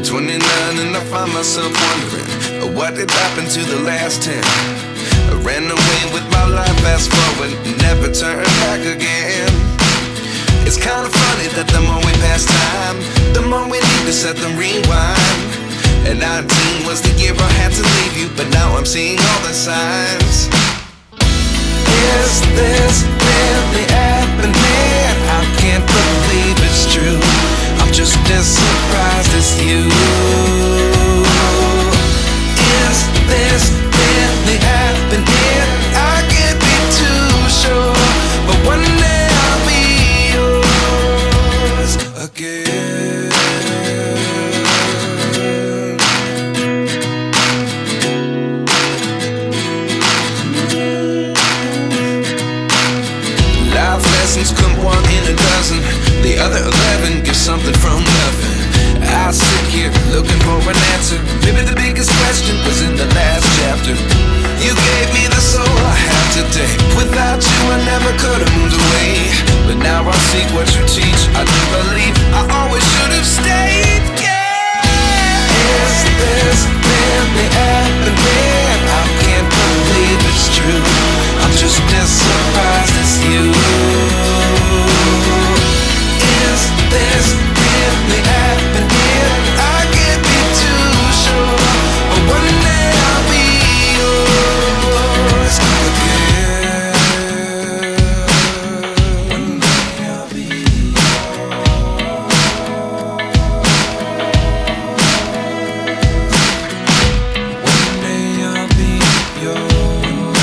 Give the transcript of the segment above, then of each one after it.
29 and I find myself wondering what did happen to the last 10. I ran away with my life, fast forward, never turn back again. It's kinda funny that the more we pass time, the more we need to set them rewind. And 19 was the year I had to leave you, but now I'm seeing all the signs. Is this really happening? I can't believe it's true. I'm just as surprised as you. Is this really happening? I can't be too sure, but one day I'll be yours again. Life lessons come one in a dozen. The other 11 get something from nothing. I sit here looking for an answer. Maybe the biggest question was in the last chapter. You gave me the soul I have today. Without you I never could have moved away. But now I see what you teach. I do believe I always should have stayed. Yeah. Is this really happening? I can't believe it's true. I'm just as surprised as you. Is this really happening? I can't be too sure, but one day I'll be yours again. One day I'll be One day I'll be yours.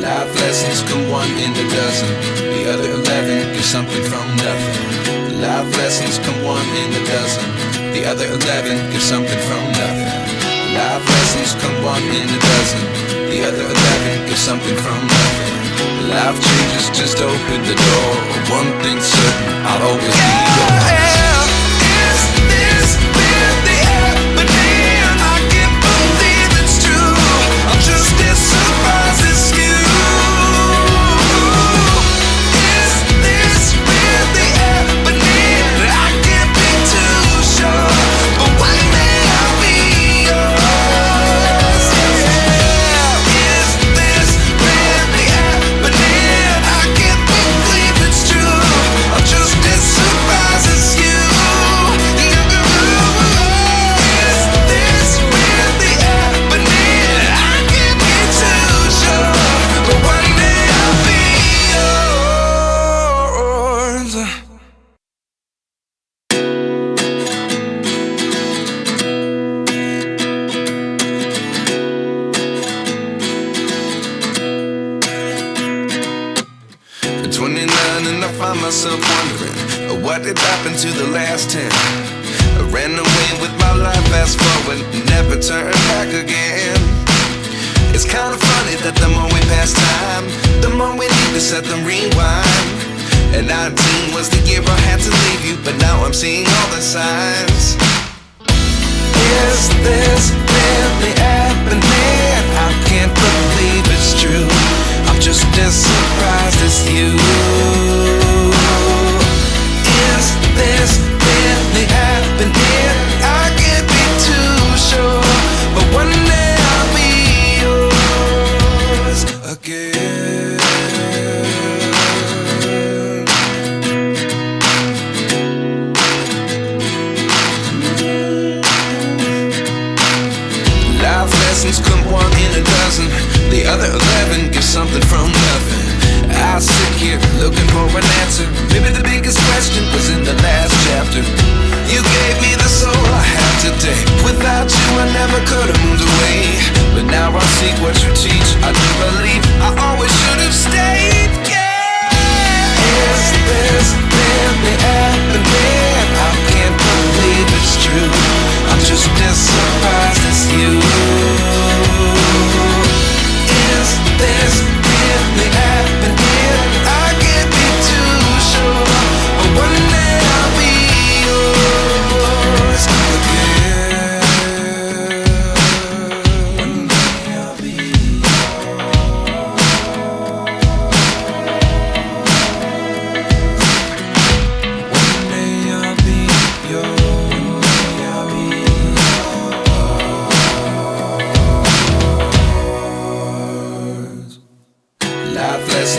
Life lessons come one in a dozen. The other 11 get something from nothing. Life lessons come one in a dozen. The other 11 get something from nothing. Life lessons come one in a dozen. The other 11 get something from nothing. Life changes just open the door. One thing's certain, I'll always be yours. Is this really happening? I can't believe it's true. I'm just as surprised as you. Is this really happening? I can't be too sure, but one day I'll be yours. Yeah. Is this really happening? I can't believe it's true. I'm just as surprised as you. Is this really happening? I can't be too sure, but one day I'll be yours. 29 and I find myself wondering what did happen to the last 10. I ran away with my life, fast forward, never turn back again. It's kinda funny that the more we pass time, the more we need to set them rewind. And 19 was the year I had to leave you, but now I'm seeing all the signs. Is this really happening? I can't believe it's true. I'm just as surprised as you. Is this really happening? I can't be too sure, but one day I'll be yours again. Life lessons come one in a dozen. The other 11 get something from nothing. I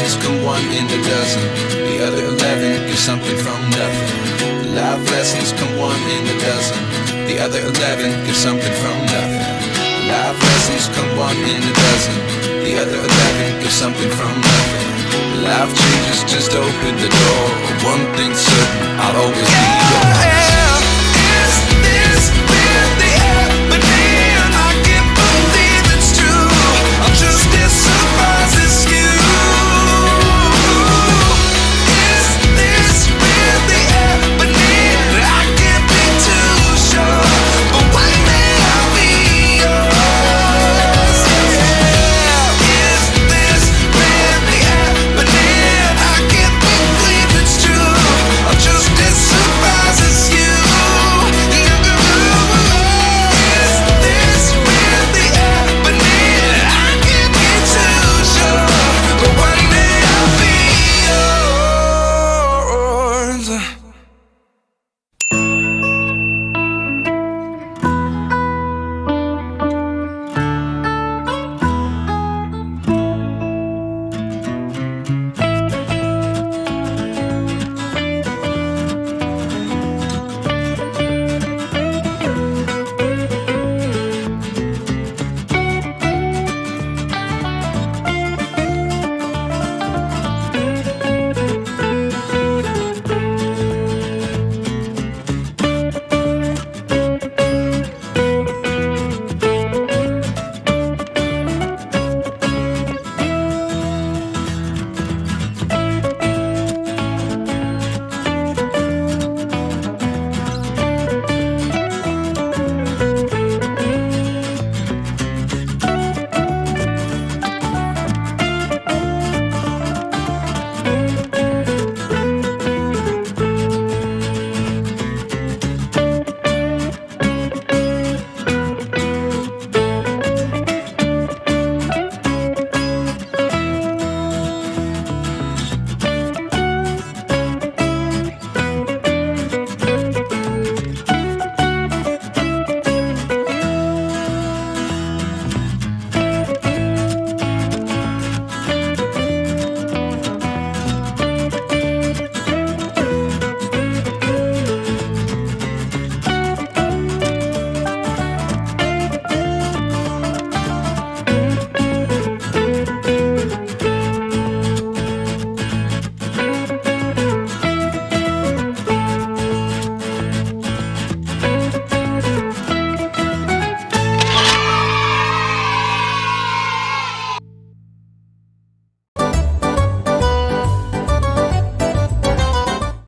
lessons come one in a dozen. The other 11 give something from nothing. Life lessons come one in a dozen. The other 11 give something from nothing. Life lessons come one in a dozen. The other 11 give something from nothing. Life changes just open the door. One thing's certain, I'll always be yours.